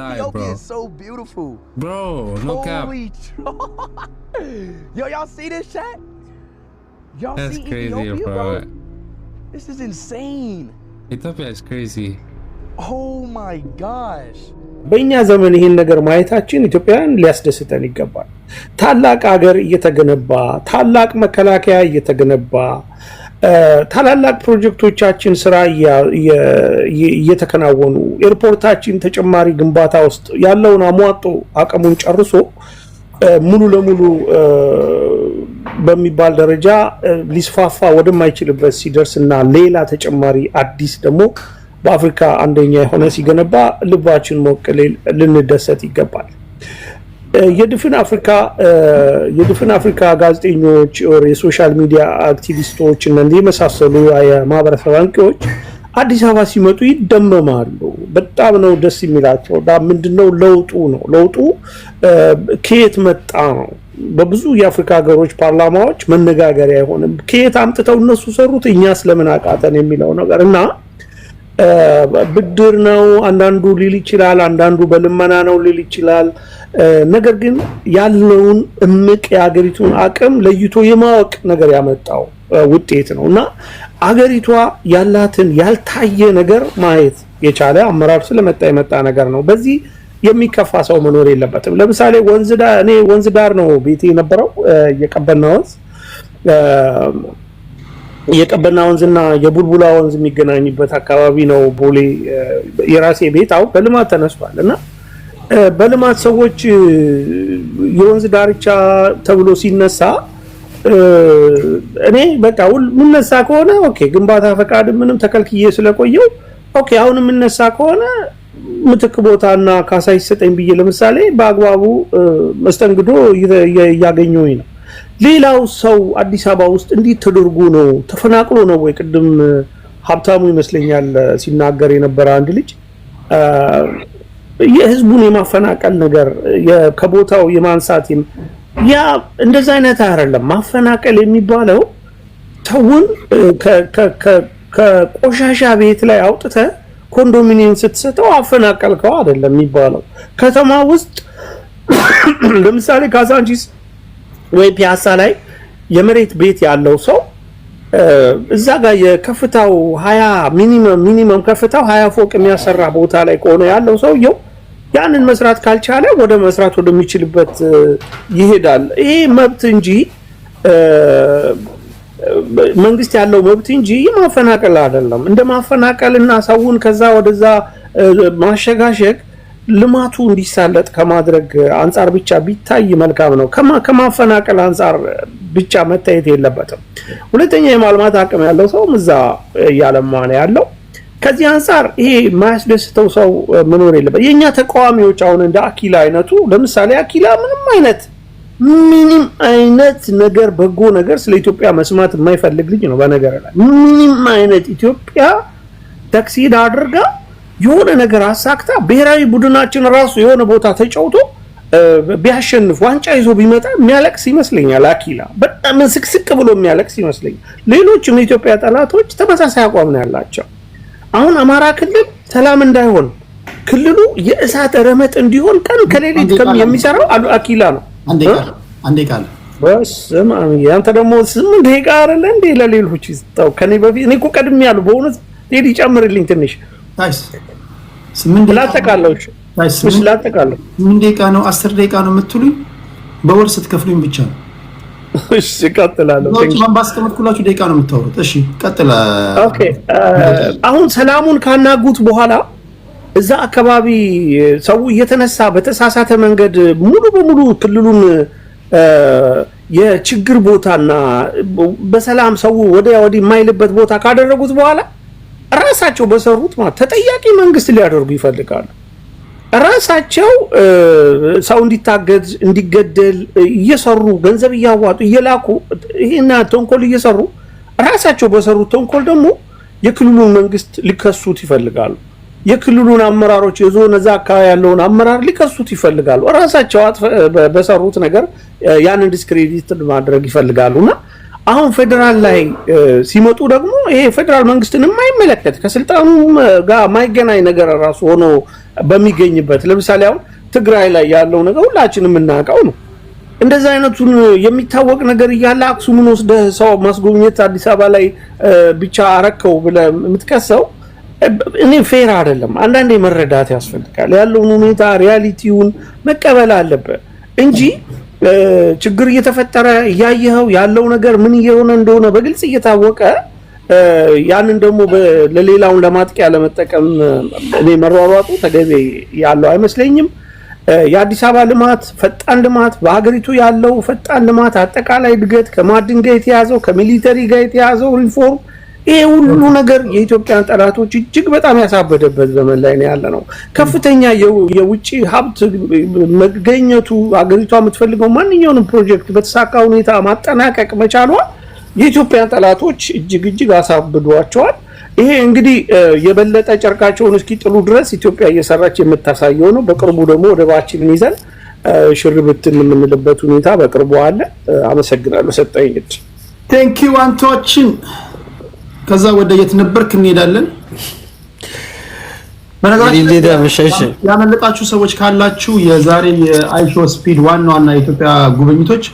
Ethiopia bro. is so beautiful. Bro, no cap. Holy Yo, y'all see this chat? Y'all That's see crazy, Ethiopia, bro. This is insane. Ethiopia is crazy. Oh my gosh. በእኛ ዘመን ይሄን ነገር ማየታችን ኢትዮጵያን ሊያስደስተን ይገባል። ታላቅ ሀገር እየተገነባ ታላቅ መከላከያ እየተገነባ ታላላቅ ፕሮጀክቶቻችን ስራ እየተከናወኑ ኤርፖርታችን ተጨማሪ ግንባታ ውስጥ ያለውን አሟጦ አቅሙን ጨርሶ ሙሉ ለሙሉ በሚባል ደረጃ ሊስፋፋ ወደማይችልበት ሲደርስና ሌላ ተጨማሪ አዲስ ደግሞ በአፍሪካ አንደኛ የሆነ ሲገነባ ልባችን ሞቀል ልንደሰት ይገባል። የድፍን አፍሪካ ጋዜጠኞች or የሶሻል ሚዲያ አክቲቪስቶች እና የመሳሰሉ የማህበረሰብ አንቂዎች አዲስ አበባ ሲመጡ ይደመማሉ። በጣም ነው ደስ የሚላቸው። ምንድነው ለውጡ ከየት መጣ ነው። በብዙ የአፍሪካ ሀገሮች ፓርላማዎች መነጋገሪያ አይሆንም። ከየት አምጥተው እነሱ ሰሩት እኛ ስለምን አቃተን የሚለው ነገር እና ብድር ነው አንዳንዱ ሊል ይችላል፣ አንዳንዱ በልመና ነው ሊል ይችላል። ነገር ግን ያለውን እምቅ የሀገሪቱን አቅም ለይቶ የማወቅ ነገር ያመጣው ውጤት ነውና አገሪቷ ያላትን ያልታየ ነገር ማየት የቻለ አመራር ስለመጣ የመጣ ነገር ነው። በዚህ የሚከፋ ሰው መኖር የለበትም። ለምሳሌ ወንዝ ዳር ነው ቤቴ የነበረው የቀበና ወንዝና የቡልቡላ ወንዝ የሚገናኝበት አካባቢ ነው ቦሌ የራሴ ቤት። አሁን በልማት ተነስቷልና በልማት ሰዎች የወንዝ ዳርቻ ተብሎ ሲነሳ እኔ በቃ ምን ነሳ ከሆነ ኦኬ ግንባታ ፈቃድ ምንም ተከልክዬ ስለቆየው ኦኬ አሁን ምን ነሳ ከሆነ ምትክ ቦታና ካሳ ይሰጠኝ ብዬ ለምሳሌ በአግባቡ መስተንግዶ ያገኘውኝ ነው። ሌላው ሰው አዲስ አበባ ውስጥ እንዴት ተደርጎ ነው ተፈናቅሎ ነው ወይ? ቅድም ሀብታሙ ይመስለኛል ሲናገር የነበረ አንድ ልጅ የህዝቡን የማፈናቀል ነገር ከቦታው የማንሳት ያ እንደዛ አይነት አይደለም። ማፈናቀል የሚባለው ተውን ከቆሻሻ ቤት ላይ አውጥተ ኮንዶሚኒየም ስትሰጠው አፈናቀልከው አይደለም የሚባለው። ከተማ ውስጥ ለምሳሌ ካዛንቺስ ወይ ፒያሳ ላይ የመሬት ቤት ያለው ሰው እዛ ጋር የከፍታው 20 ሚኒመም ከፍታው 20 ፎቅ የሚያሰራ ቦታ ላይ ቆነ ያለው ሰውየው ያንን መስራት ካልቻለ ወደ መስራት ወደሚችልበት ይሄዳል። ይሄ መብት እንጂ መንግስት ያለው መብት እንጂ ማፈናቀል አይደለም። እንደ ማፈናቀልና ሰውን ከዛ ወደዛ ማሸጋሸግ ልማቱ እንዲሳለጥ ከማድረግ አንፃር ብቻ ቢታይ መልካም ነው። ከማፈናቀል አንፃር ብቻ መታየት የለበትም። ሁለተኛ የማልማት አቅም ያለው ሰው እዛ ያለማ ነው ያለው። ከዚህ አንፃር ይሄ ማያስደስተው ሰው መኖር የለበት። የኛ ተቃዋሚዎች አሁን እንደ አኪላ አይነቱ ለምሳሌ አኪላ ምንም አይነት ነገር በጎ ነገር ስለ ኢትዮጵያ መስማት የማይፈልግ ልጅ ነው። በነገር ላይ ምንም አይነት ኢትዮጵያ ተክሲድ አድርጋ የሆነ ነገር አሳክታ ብሔራዊ ቡድናችን ራሱ የሆነ ቦታ ተጫውቶ ቢያሸንፍ ዋንጫ ይዞ ቢመጣ የሚያለቅስ ይመስለኛል። አኪላ በጣም ስቅስቅ ብሎ የሚያለቅስ ይመስለኛል። ሌሎችም የኢትዮጵያ ጠላቶች ተመሳሳይ አቋም ነው ያላቸው። አሁን አማራ ክልል ሰላም እንዳይሆን ክልሉ የእሳት ረመጥ እንዲሆን ቀን ከሌሊት የሚሰራው አኪላ ነው። አንዴ ቃል በስመ አብ ያንተ ደግሞ 8 ደቂቃ አይደለ እንዴ ለሌሎች ይስጣው ከኔ በፊት እኔ እኮ ቀድሜ ያለው በእውነት ቴዲ ጨምርልኝ ትንሽ ታይስ 8 ላጠቃለሽ ታይስ ላጠቃለሽ 8 ደቂቃ ነው 10 ደቂቃ ነው የምትሉኝ በወር ስትከፍሉኝ ብቻ ነው። እሺ ቀጥላለሁ። ማን ባስቀመጥኩላችሁ ደቂቃ ነው የምታወሩት? እሺ ቀጥላ። ኦኬ አሁን ሰላሙን ካናጉት በኋላ እዛ አካባቢ ሰው እየተነሳ በተሳሳተ መንገድ ሙሉ በሙሉ ክልሉን የችግር ቦታና በሰላም ሰው ወዲያ ወዲህ የማይልበት ቦታ ካደረጉት በኋላ ራሳቸው በሰሩት ማለት ተጠያቂ መንግስት ሊያደርጉ ይፈልጋሉ። ራሳቸው ሰው እንዲታገድ እንዲገደል እየሰሩ ገንዘብ እያዋጡ እየላኩ ይሄና ተንኮል እየሰሩ ራሳቸው በሰሩት ተንኮል ደግሞ የክልሉን መንግስት ሊከሱት ይፈልጋሉ። የክልሉን አመራሮች የዞን እዛ አካባቢ ያለውን አመራር ሊከሱት ይፈልጋሉ። ራሳቸው በሰሩት ነገር ያንን ዲስክሬዲት ማድረግ ይፈልጋሉና አሁን ፌደራል ላይ ሲመጡ ደግሞ ይሄ ፌደራል መንግስትን የማይመለከት ከስልጣኑ ጋር ማይገናኝ ነገር ራሱ ሆኖ በሚገኝበት ለምሳሌ አሁን ትግራይ ላይ ያለው ነገር ሁላችንም እናውቀው ነው። እንደዛ አይነቱን የሚታወቅ ነገር እያለ አክሱምን ወስደ ሰው ማስጎብኘት አዲስ አበባ ላይ ብቻ አረከው ብለህ የምትከሰው እኔ ፌር አይደለም። አንዳንዴ መረዳት ያስፈልጋል። ያለውን ሁኔታ ሪያሊቲውን መቀበል አለበት እንጂ ችግር እየተፈጠረ ያየኸው ያለው ነገር ምን እየሆነ እንደሆነ በግልጽ እየታወቀ ያንን ደግሞ ለሌላውን ለማጥቂያ ለመጠቀም እኔ መሯሯጡ ተገቢ ያለው አይመስለኝም። የአዲስ አበባ ልማት ፈጣን ልማት በሀገሪቱ ያለው ፈጣን ልማት አጠቃላይ እድገት ከማዕድን ጋር የተያዘው ከሚሊተሪ ጋር የተያዘው ሪፎርም ይሄ ሁሉ ነገር የኢትዮጵያን ጠላቶች እጅግ በጣም ያሳበደበት ዘመን ላይ ነው ያለነው። ከፍተኛ የውጪ ሀብት መገኘቱ ሀገሪቷ የምትፈልገው ማንኛውንም ፕሮጀክት በተሳካ ሁኔታ ማጠናቀቅ መቻሏ የኢትዮጵያን ጠላቶች እጅግ አሳብዷቸዋል። ይሄ እንግዲህ የበለጠ ጨርቃቸውን እስኪጥሉ ድረስ ኢትዮጵያ እየሰራች የምታሳየው ነው። በቅርቡ ደግሞ ወደባችንን ይዘን ሽርብትን የምንልበት ሁኔታ በቅርቡ አለ። አመሰግናለሁ ሰጠኝ። ቴንክ ዩ አንቶችን ከዛ ወደ የት ነበርክ እንሄዳለን። በነገራችን ያመለጣችሁ ሰዎች ካላችሁ የዛሬ የአይሾ ስፒድ ዋና የኢትዮጵያ ጉብኝቶች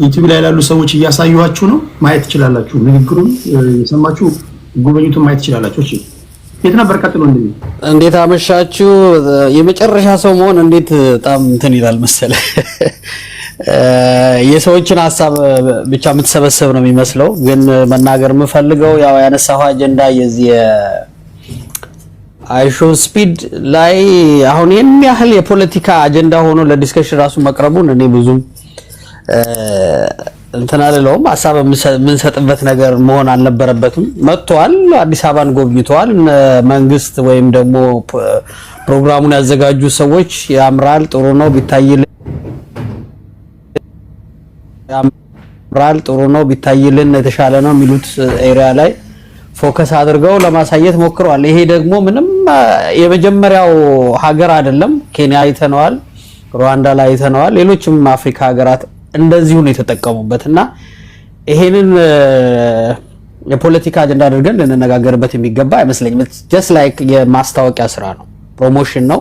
ዩቲዩብ ላይ ያሉ ሰዎች እያሳዩዋችሁ ነው፣ ማየት ትችላላችሁ። ንግግሩን የሰማችሁ ጉብኝቱን ማየት ትችላላችሁ። እሺ የት ነበር? ቀጥሎ እንዴት አመሻችሁ። የመጨረሻ ሰው መሆን እንዴት በጣም እንትን ይላል መሰለህ። የሰዎችን ሐሳብ ብቻ የምትሰበሰብ ነው የሚመስለው። ግን መናገር የምፈልገው ያው ያነሳው አጀንዳ የዚህ አይሾ ስፒድ ላይ አሁን የሚያህል የፖለቲካ አጀንዳ ሆኖ ለዲስከሽን ራሱ መቅረቡን እኔ ብዙም እንትን አለለውም። ሐሳብ የምንሰጥበት ነገር መሆን አልነበረበትም። መጥቷል፣ አዲስ አበባን ጎብኝተዋል። መንግስት ወይም ደግሞ ፕሮግራሙን ያዘጋጁ ሰዎች ያምራል፣ ጥሩ ነው ቢታይልን የተሻለ ነው የሚሉት ኤሪያ ላይ ፎከስ አድርገው ለማሳየት ሞክረዋል። ይሄ ደግሞ ምንም የመጀመሪያው ሀገር አይደለም። ኬንያ አይተነዋል፣ ሩዋንዳ ላይ አይተነዋል። ሌሎችም አፍሪካ ሀገራት እንደዚሁ ነው የተጠቀሙበትና ይሄንን የፖለቲካ አጀንዳ አድርገን ልንነጋገርበት የሚገባ አይመስለኝም። just like የማስታወቂያ ስራ ነው፣ ፕሮሞሽን ነው፣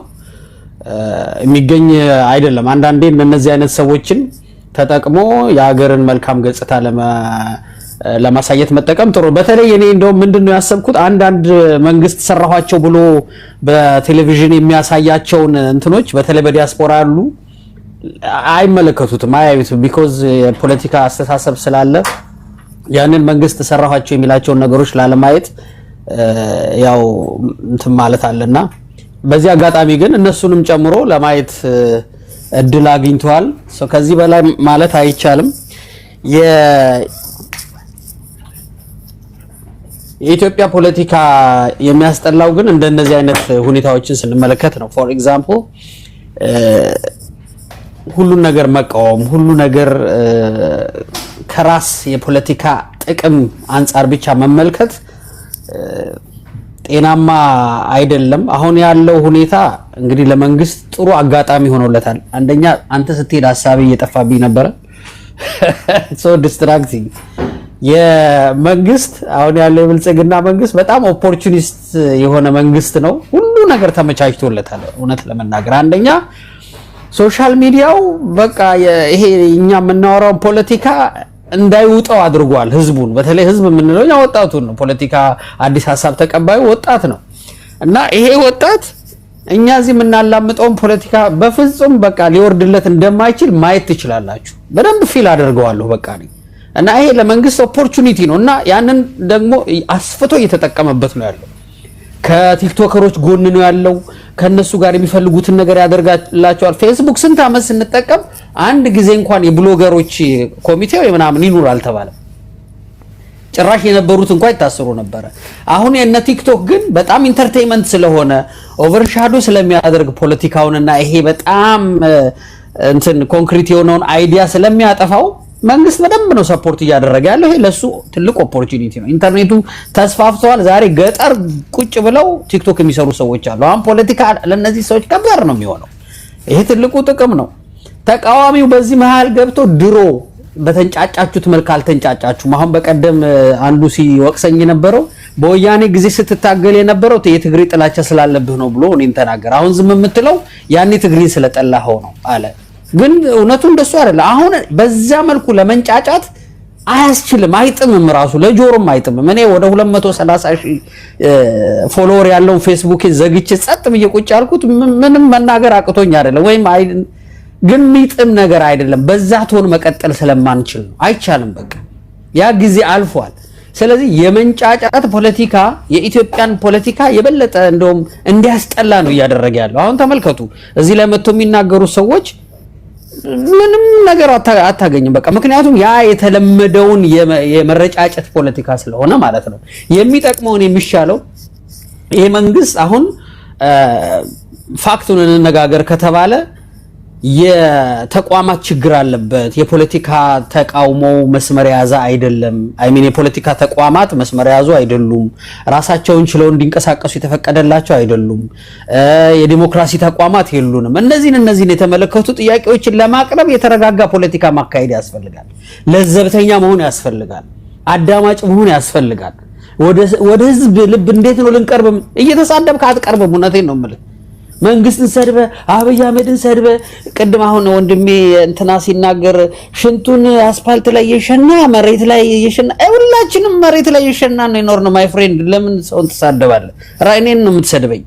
የሚገኝ አይደለም። አንዳንዴ እነዚህ አይነት ሰዎችን ተጠቅሞ የሀገርን መልካም ገጽታ ለማሳየት መጠቀም ጥሩ። በተለይ እኔ እንደውም ምንድነው ያሰብኩት አንዳንድ መንግስት ሰራኋቸው ብሎ በቴሌቪዥን የሚያሳያቸውን እንትኖች በተለይ በዲያስፖራ ያሉ አይመለከቱትም፣ አያዩትም። ቢኮዝ የፖለቲካ አስተሳሰብ ስላለ ያንን መንግስት ሰራኋቸው የሚላቸውን ነገሮች ላለማየት ያው እንትን ማለት አለና በዚህ አጋጣሚ ግን እነሱንም ጨምሮ ለማየት እድል አግኝተዋል። ከዚህ በላይ ማለት አይቻልም። የኢትዮጵያ ፖለቲካ የሚያስጠላው ግን እንደነዚህ አይነት ሁኔታዎችን ስንመለከት ነው። ፎር ኤግዛምፕል ሁሉን ነገር መቃወም፣ ሁሉ ነገር ከራስ የፖለቲካ ጥቅም አንፃር ብቻ መመልከት ጤናማ አይደለም። አሁን ያለው ሁኔታ እንግዲህ ለመንግስት ጥሩ አጋጣሚ ሆኖለታል። አንደኛ አንተ ስትሄድ ሐሳቤ እየጠፋብኝ ነበረ። ሶ ዲስትራክቲንግ የመንግስት አሁን ያለው የብልጽግና መንግስት በጣም ኦፖርቹኒስት የሆነ መንግስት ነው። ሁሉ ነገር ተመቻችቶለታል። እውነት ለመናገር አንደኛ ሶሻል ሚዲያው በቃ ይሄ እኛ የምናወራው ፖለቲካ እንዳይውጣው አድርጓል ህዝቡን። በተለይ ህዝብ የምንለው ያ ወጣቱን ነው። ፖለቲካ አዲስ ሐሳብ ተቀባዩ ወጣት ነው እና ይሄ ወጣት እኛ እዚህ የምናላምጠውን ፖለቲካ በፍጹም በቃ ሊወርድለት እንደማይችል ማየት ትችላላችሁ። በደንብ ፊል አደርገዋለሁ በቃ እና ይሄ ለመንግስት ኦፖርቹኒቲ ነው እና ያንን ደግሞ አስፍቶ እየተጠቀመበት ነው ያለው። ከቲክቶከሮች ጎን ነው ያለው። ከነሱ ጋር የሚፈልጉትን ነገር ያደርጋላቸዋል። ፌስቡክ ስንት አመት ስንጠቀም አንድ ጊዜ እንኳን የብሎገሮች ኮሚቴው የምናምን ይኑር አልተባለም። ጭራሽ የነበሩት እንኳን ይታሰሩ ነበር። አሁን የነ ቲክቶክ ግን በጣም ኢንተርቴይንመንት ስለሆነ ኦቨርሻዶ ስለሚያደርግ ፖለቲካውንና ይሄ በጣም እንትን ኮንክሪት የሆነውን አይዲያ ስለሚያጠፋው መንግስት በደንብ ነው ሰፖርት እያደረገ ያለው። ይሄ ለሱ ትልቅ ኦፖርቹኒቲ ነው። ኢንተርኔቱ ተስፋፍቷል። ዛሬ ገጠር ቁጭ ብለው ቲክቶክ የሚሰሩ ሰዎች አሉ። አሁን ፖለቲካ ለነዚህ ሰዎች ከባድ ነው የሚሆነው። ይሄ ትልቁ ጥቅም ነው። ተቃዋሚው በዚህ መሃል ገብቶ ድሮ በተንጫጫችሁት መልክ አልተንጫጫችሁም። አሁን በቀደም አንዱ ሲወቅሰኝ የነበረው በወያኔ ጊዜ ስትታገል የነበረው የትግሬ ጥላቻ ስላለብህ ነው ብሎ እኔን ተናገረ። አሁን ዝም የምትለው ያኔ ትግሬ ስለጠላኸው ነው አለ። ግን እውነቱ እንደሱ አይደለም። አሁን በዛ መልኩ ለመንጫጫት አያስችልም፣ አይጥምም፣ ራሱ ለጆሮም አይጥምም። እኔ ወደ 230,000 ፎሎወር ያለው ፌስቡክ ዘግቼ ጸጥ ብዬ ቁጭ ያልኩት ምንም መናገር አቅቶኝ አይደለም፣ ወይም ግን የሚጥም ነገር አይደለም። በዛ ቶን መቀጠል ስለማንችል ነው። አይቻልም፣ በቃ ያ ጊዜ አልፏል። ስለዚህ የመንጫጫት ፖለቲካ የኢትዮጵያን ፖለቲካ የበለጠ እንደውም እንዲያስጠላ ነው እያደረገ ያለው። አሁን ተመልከቱ፣ እዚህ ላይ መጥተው የሚናገሩ ሰዎች ምንም ነገር አታገኝም። በቃ ምክንያቱም ያ የተለመደውን የመረጫጨት ፖለቲካ ስለሆነ ማለት ነው። የሚጠቅመውን የሚሻለው ይሄ መንግስት አሁን ፋክቱን እንነጋገር ከተባለ የተቋማት ችግር አለበት። የፖለቲካ ተቃውሞ መስመር ያዘ አይደለም። አይሚን የፖለቲካ ተቋማት መስመር ያዙ አይደሉም። ራሳቸውን ችለው እንዲንቀሳቀሱ የተፈቀደላቸው አይደሉም። የዲሞክራሲ ተቋማት የሉንም። እነዚህን የተመለከቱ ጥያቄዎችን ለማቅረብ የተረጋጋ ፖለቲካ ማካሄድ ያስፈልጋል። ለዘብተኛ መሆን ያስፈልጋል። አዳማጭ መሆን ያስፈልጋል። ወደ ህዝብ ልብ እንዴት ነው ልንቀርብ? እየተሳደብክ አትቀርብም። እውነቴን ነው የምልህ። መንግስትን ሰድበ አብይ አህመድን ሰድበ ቅድም አሁን ወንድሜ እንትና ሲናገር ሽንቱን አስፋልት ላይ የሸና መሬት ላይ የሸና ሁላችንም መሬት ላይ የሸና ነው የኖርነው። ማይ ፍሬንድ ለምን ሰውን ትሳደባለህ? ራይኔን ነው የምትሰድበኝ?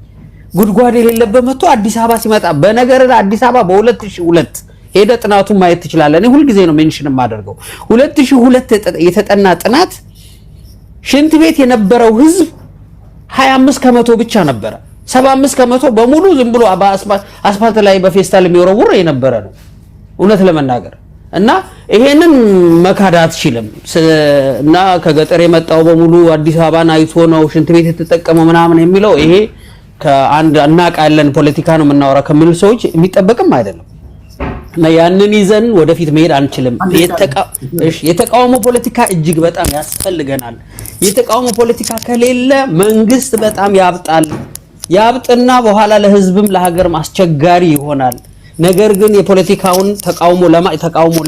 ጉድጓድ የሌለበት መጥቶ አዲስ አበባ ሲመጣ በነገር አዲስ አበባ በ2002 ሄደ ጥናቱን ማየት ትችላለህ። እኔ ሁሉ ጊዜ ነው ሜንሽን የማደርገው 2002 የተጠና ጥናት ሽንት ቤት የነበረው ህዝብ 25% ብቻ ነበረ። 75% በሙሉ ዝም ብሎ አስፋልት ላይ በፌስታል የሚወረውር የነበረ ነው እውነት ለመናገር። እና ይሄንን መካድ አትችልም። እና ከገጠር የመጣው በሙሉ አዲስ አበባን አይቶ ነው ሽንት ቤት የተጠቀመው ምናምን የሚለው ይሄ ከአንድ እናቃለን ፖለቲካ ነው የምናወራ ከሚሉ ሰዎች የሚጠበቅም አይደለም። እና ያንን ይዘን ወደፊት መሄድ አንችልም። የተቃውሞ ፖለቲካ እጅግ በጣም ያስፈልገናል። የተቃውሞ ፖለቲካ ከሌለ መንግስት በጣም ያብጥና በኋላ ለህዝብም ለሀገርም አስቸጋሪ ይሆናል። ነገር ግን የፖለቲካውን ተቃውሞ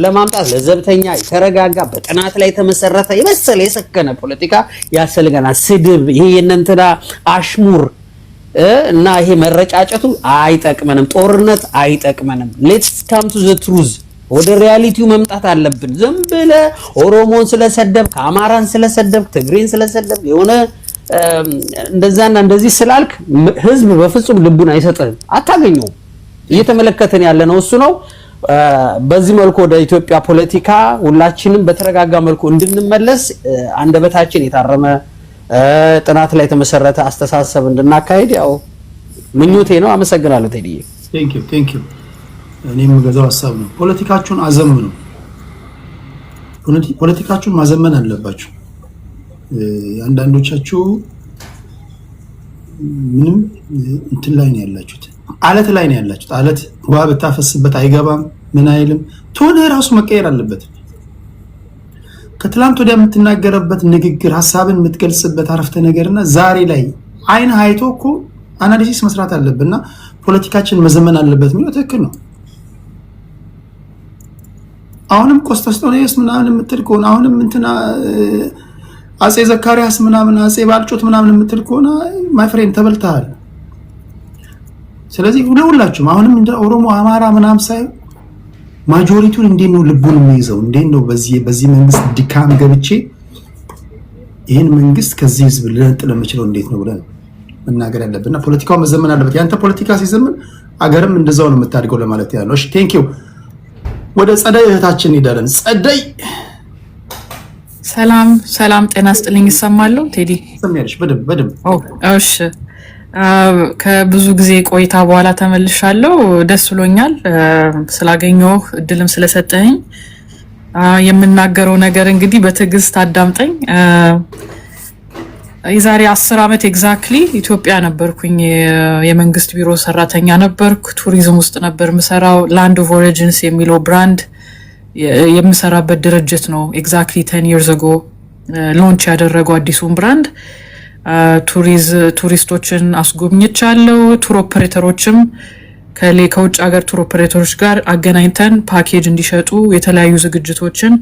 ለማምጣት ለዘብተኛ የተረጋጋ በጥናት ላይ የተመሰረተ የበሰለ የሰከነ ፖለቲካ ያስፈልገናል። ስድብ፣ ይሄ የእንትና አሽሙር እና ይሄ መረጫጨቱ አይጠቅመንም። ጦርነት አይጠቅመንም። ሌትስ ካም ቱ ዘ ትሩዝ። ወደ ሪያሊቲው መምጣት አለብን። ዝም ብለህ ኦሮሞን ስለሰደብክ፣ አማራን ስለሰደብክ፣ ትግሬን ስለሰደብክ የሆነ እንደዛና እንደዚህ ስላልክ ህዝብ በፍጹም ልቡን አይሰጥህም፣ አታገኘውም። እየተመለከተን ያለነው እሱ ነው። በዚህ መልኩ ወደ ኢትዮጵያ ፖለቲካ ሁላችንም በተረጋጋ መልኩ እንድንመለስ አንደበታችን የታረመ ጥናት ላይ የተመሰረተ አስተሳሰብ እንድናካሄድ ያው ምኞቴ ነው። አመሰግናለሁ ቴዲዬ። ቴንክ ዩ እኔም ገዛው ሐሳብ ነው። ፖለቲካችሁን አዘምኑ። ፖለቲካችሁን ማዘመን አለባችሁ። አንዳንዶቻችሁ ምንም እንትን ላይ ነው ያላችሁት፣ አለት ላይ ነው ያላችሁት። አለት ውሃ ብታፈስበት አይገባም፣ ምን አይልም። ቶሎ ራሱ መቀየር አለበት። ከትላንት ወዲያ የምትናገረበት ንግግር፣ ሐሳብን የምትገልጽበት አረፍተ ነገርና ዛሬ ላይ አይን አይቶ እኮ አናሊሲስ መስራት አለብንና ፖለቲካችን መዘመን አለበት የሚለው ትክክል ነው። አሁንም ቆስጠስጦኔስ ምናምን የምትል ከሆነ አሁንም እንትና አጼ ዘካሪያስ ምናምን አጼ ባልጮት ምናምን የምትል ከሆነ ማይ ፍሬንድ ተበልተሃል። ስለዚህ ሁላችሁም አሁንም እንደ ኦሮሞ አማራ ምናምን ሳይሆን ማጆሪቲውን እንዴት ነው ልቡን የሚይዘው? እንዴት ነው በዚህ መንግስት ድካም ገብቼ ይሄን መንግስት ከዚህ ህዝብ ልነጥል የምችለው እንዴት ነው ብለን መናገር ያለብንና ፖለቲካው መዘመን አለበት። ያንተ ፖለቲካ ሲዘመን አገርም እንደዛው ነው የምታድገው ለማለት ያለው። እሺ ቴንክ ዩ። ወደ ጸደይ እህታችን ሄዳለን። ጸደይ ሰላም ጤና ስጥልኝ። ይሰማሉ ቴዲ? ሰሚያለሽ? በደም እሺ ከብዙ ጊዜ ቆይታ በኋላ ተመልሻለሁ። ደስ ብሎኛል ስላገኘሁ እድልም ስለሰጠኝ። የምናገረው ነገር እንግዲህ በትዕግስት አዳምጠኝ። የዛሬ 10 ዓመት ኤግዛክትሊ ኢትዮጵያ ነበርኩኝ። የመንግስት ቢሮ ሰራተኛ ነበርኩ። ቱሪዝም ውስጥ ነበር የምሰራው። ላንድ ኦፍ ኦሪጂንስ የሚለው ብራንድ የምሰራበት ድርጅት ነው ኤግዛክትሊ 10 years ago ሎንች ያደረገው አዲሱን ብራንድ። ቱሪስቶችን አስጎብኝቻለሁ። ቱር ኦፐሬተሮችም ከውጭ ሀገር ቱር ኦፕሬተሮች ጋር አገናኝተን ፓኬጅ እንዲሸጡ የተለያዩ ዝግጅቶችን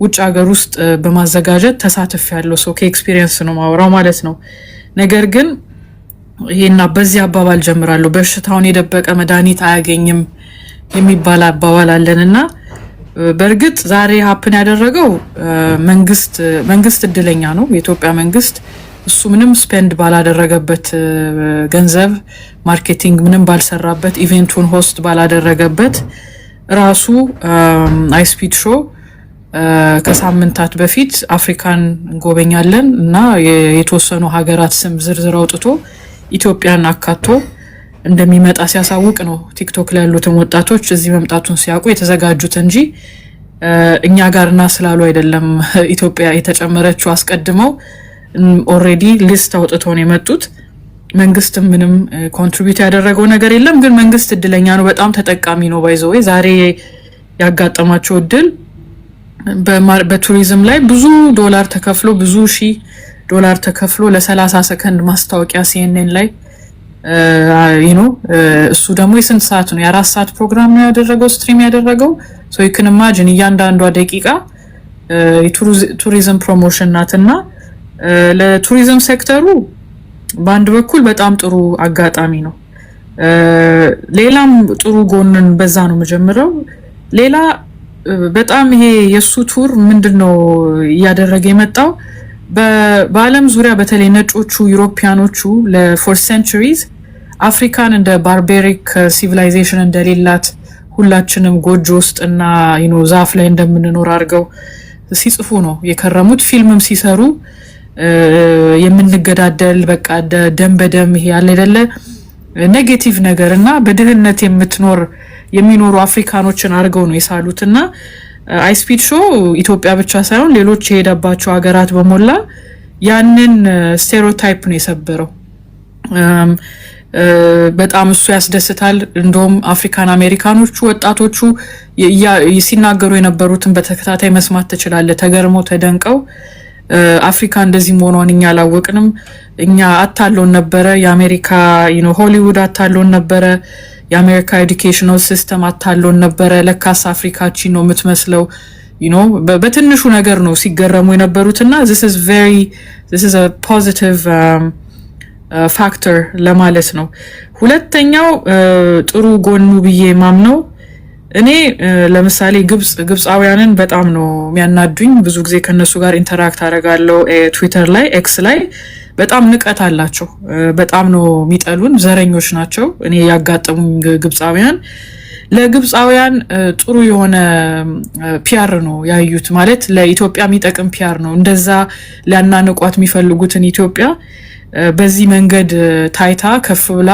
ውጭ ሀገር ውስጥ በማዘጋጀት ተሳትፍ ያለው ሰው ከኤክስፒሪየንስ ነው ማወራው ማለት ነው። ነገር ግን ይሄና በዚህ አባባል ጀምራለሁ በሽታውን የደበቀ መድኃኒት አያገኝም የሚባል አባባል አለንና በርግጥ ዛሬ ሀፕን ያደረገው መንግስት እድለኛ ነው። የኢትዮጵያ መንግስት እሱ ምንም ስፔንድ ባላደረገበት ገንዘብ ማርኬቲንግ ምንም ባልሰራበት ኢቨንቱን ሆስት ባላደረገበት ራሱ አይስፒድ ሾው ከሳምንታት በፊት አፍሪካን እንጎበኛለን እና የተወሰኑ ሀገራት ስም ዝርዝር አውጥቶ ኢትዮጵያን አካቶ እንደሚመጣ ሲያሳውቅ ነው ቲክቶክ ላይ ያሉትን ወጣቶች እዚህ መምጣቱን ሲያውቁ የተዘጋጁት እንጂ እኛ ጋርና ስላሉ አይደለም። ኢትዮጵያ የተጨመረችው አስቀድመው ኦሬዲ ሊስት አውጥተው ነው የመጡት። መንግስትም ምንም ኮንትሪቢዩት ያደረገው ነገር የለም። ግን መንግስት እድለኛ ነው፣ በጣም ተጠቃሚ ነው። ባይዘው ዛሬ ያጋጠማቸው እድል በቱሪዝም ላይ ብዙ ዶላር ተከፍሎ ብዙ ሺህ ዶላር ተከፍሎ ለ30 ሰከንድ ማስታወቂያ CNN ላይ እሱ ደግሞ የስንት ሰዓት ነው? የ4 ሰዓት ፕሮግራም ነው ያደረገው ስትሪም ያደረገው። ሶ you can imagine እያንዳንዷ ደቂቃ የቱሪዝም ፕሮሞሽን ናትና ለቱሪዝም ሴክተሩ በአንድ በኩል በጣም ጥሩ አጋጣሚ ነው። ሌላም ጥሩ ጎንን በዛ ነው መጀመሪያው። ሌላ በጣም ይሄ የሱ ቱር ምንድነው ያደረገ የመጣው በዓለም ዙሪያ በተለይ ነጮቹ ዩሮፒያኖቹ ለፎር ሴንቸሪስ አፍሪካን እንደ ባርቤሪክ ሲቪላይዜሽን እንደሌላት ሁላችንም ጎጆ ውስጥና ዛፍ ላይ እንደምንኖር አድርገው ሲጽፉ ነው የከረሙት። ፊልምም ሲሰሩ የምንገዳደል በቃ ደም በደም ይሄ ያለ አይደለ ኔጌቲቭ ነገርና በድህነት የሚኖሩ አፍሪካኖችን አድርገው ነው የሳሉትና አይስፒድ ሾው ኢትዮጵያ ብቻ ሳይሆን ሌሎች የሄደባቸው ሀገራት በመላ ያንን ስቴሪዮታይፕ ነው የሰበረው። በጣም እሱ ያስደስታል። እንደውም አፍሪካን አሜሪካኖቹ ወጣቶቹ ሲናገሩ የነበሩትን በተከታታይ መስማት ትችላለህ። ተገርመው ተደንቀው አፍሪካ እንደዚህ መሆኗን እኛ አላወቅንም፣ እኛ አታለውን ነበረ፣ የአሜሪካ ሆሊውድ አታለውን ነበረ፣ የአሜሪካ ኤዱኬሽናል ሲስተም አታለውን ነበረ፣ ለካስ አፍሪካችን ነው የምትመስለው በትንሹ ነገር ነው ሲገረሙ የነበሩትና this is a positive ፋክተር ለማለት ነው። ሁለተኛው ጥሩ ጎኑ ብዬ ማምነው እኔ ለምሳሌ ግብጻውያንን በጣም ነው የሚያናዱኝ። ብዙ ጊዜ ከነሱ ጋር ኢንተራክት አደርጋለሁ ትዊተር ላይ ኤክስ ላይ። በጣም ንቀት አላቸው፣ በጣም ነው የሚጠሉን፣ ዘረኞች ናቸው። እኔ ያጋጠሙኝ ግብጻውያን ለግብጻውያን ጥሩ የሆነ ፒአር ነው ያዩት፣ ማለት ለኢትዮጵያ የሚጠቅም ፒአር ነው። እንደዛ ሊያናንቋት የሚፈልጉትን ኢትዮጵያ በዚህ መንገድ ታይታ ከፍ ብላ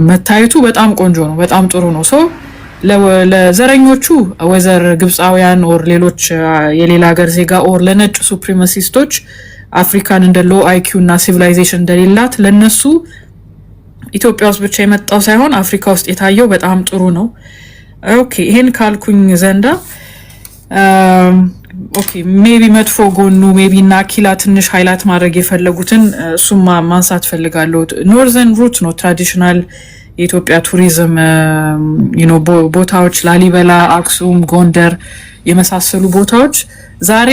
መታየቱ በጣም ቆንጆ ነው፣ በጣም ጥሩ ነው። ሶ ለዘረኞቹ ወዘር ግብጻውያን ኦር ሌሎች የሌላ ሀገር ዜጋ ኦር ለነጭ ሱፕሪማሲስቶች አፍሪካን እንደ ሎ አይኪው እና ሲቪላይዜሽን እንደሌላት ለነሱ ኢትዮጵያ ውስጥ ብቻ የመጣው ሳይሆን አፍሪካ ውስጥ የታየው በጣም ጥሩ ነው። ኦኬ ይሄን ካልኩኝ ዘንዳ ኦኬ ሜቢ መጥፎ ጎኑ ሜቢ እና ኪላ ትንሽ ሃይላይት ማድረግ የፈለጉትን እሱም ማንሳት ፈልጋለሁ። ኖርዘርን ሩት ነው ትራዲሽናል የኢትዮጵያ ቱሪዝም ቦታዎች ላሊበላ፣ አክሱም፣ ጎንደር የመሳሰሉ ቦታዎች ዛሬ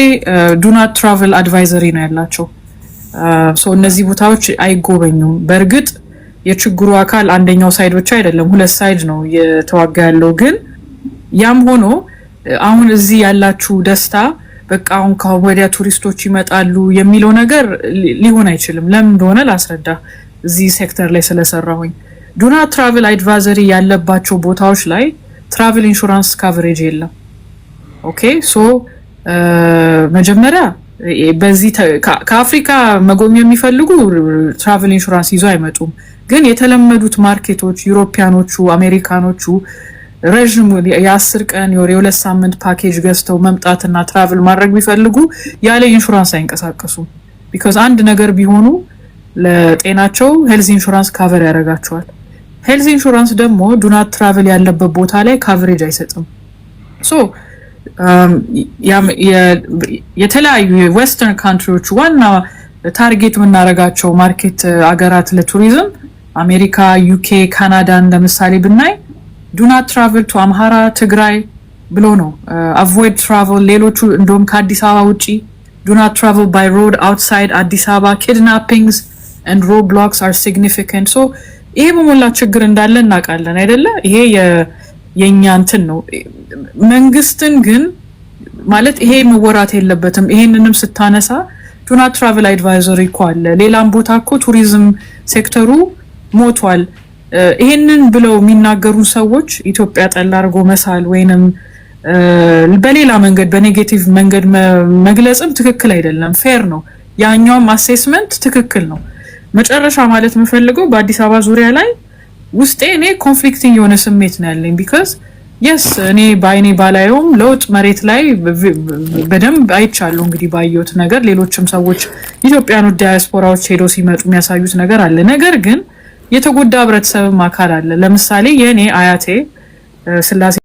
ዱ ናት ትራቨል አድቫይዘሪ ነው ያላቸው። ሶ እነዚህ ቦታዎች አይጎበኙም። በእርግጥ የችግሩ አካል አንደኛው ሳይድ ብቻ አይደለም፣ ሁለት ሳይድ ነው የተዋጋ ያለው። ግን ያም ሆኖ አሁን እዚህ ያላችሁ ደስታ በቃ አሁን ከወዲያ ቱሪስቶች ይመጣሉ የሚለው ነገር ሊሆን አይችልም። ለምን እንደሆነ ላስረዳ። እዚህ ሴክተር ላይ ስለሰራሁኝ ዱ ናት ትራቨል አድቫይዘሪ ያለባቸው ቦታዎች ላይ ትራቨል ኢንሹራንስ ካቨሬጅ የለም። ኦኬ ሶ መጀመሪያ በዚህ ከአፍሪካ መጎብኘት የሚፈልጉ ትራቨል ኢንሹራንስ ይዞ አይመጡም። ግን የተለመዱት ማርኬቶች ዩሮፒያኖቹ፣ አሜሪካኖቹ ረጅም የ10 ቀን የ2 ሳምንት ፓኬጅ ገዝተው መምጣትና ትራቨል ማድረግ ቢፈልጉ ያለ ኢንሹራንስ አይንቀሳቀሱም። ቢኮዝ አንድ ነገር ቢሆኑ ለጤናቸው ሄልዝ ኢንሹራንስ ካቨር ያደርጋቸዋል። ሄልዝ ኢንሹራንስ ደግሞ ዱ ናት ትራቨል ያለበት ቦታ ላይ ካቨሬጅ አይሰጥም። ሶ የተለያዩ የዌስተርን ካንትሪዎች ዋና ታርጌት የምናደርጋቸው ማርኬት አገራት ለቱሪዝም አሜሪካ፣ ዩኬ፣ ካናዳን ለምሳሌ ብናይ do not travel to አምሃራ፣ ትግራይ ብሎ ነው avoid travel። ሌሎቹ እንደውም ከአዲስ አበባ ውጪ do not travel by road outside አዲስ አበባ። kidnappings and roadblocks are significant. so ይሄ በሞላ ችግር እንዳለ እናውቃለን አይደለ? ይሄ የኛ እንትን ነው። መንግስትን ግን ማለት ይሄ መወራት የለበትም። ይሄንንም ስታነሳ do not travel advisory ኳል ሌላም ቦታ እኮ ቱሪዝም ሴክተሩ ሞቷል። ይሄንን ብለው የሚናገሩ ሰዎች ኢትዮጵያ ጠላ አርጎ መሳል ወይንም በሌላ መንገድ በኔጌቲቭ መንገድ መግለጽም ትክክል አይደለም። ፌር ነው። ያኛውም አሴስመንት ትክክል ነው። መጨረሻ ማለት የምፈልገው በአዲስ አበባ ዙሪያ ላይ ውስጤ እኔ ኮንፍሊክቲንግ የሆነ ስሜት ነው ያለኝ because yes እኔ ባይኔ ባላየውም ለውጥ መሬት ላይ በደንብ አይቻለሁ። እንግዲህ ባየሁት ነገር ሌሎችም ሰዎች ኢትዮጵያኖ ዳያስፖራዎች ሄዶ ሲመጡ የሚያሳዩት ነገር አለ። ነገር ግን የተጎዳ ህብረተሰብ አካል አለ። ለምሳሌ የኔ አያቴ ስላሴ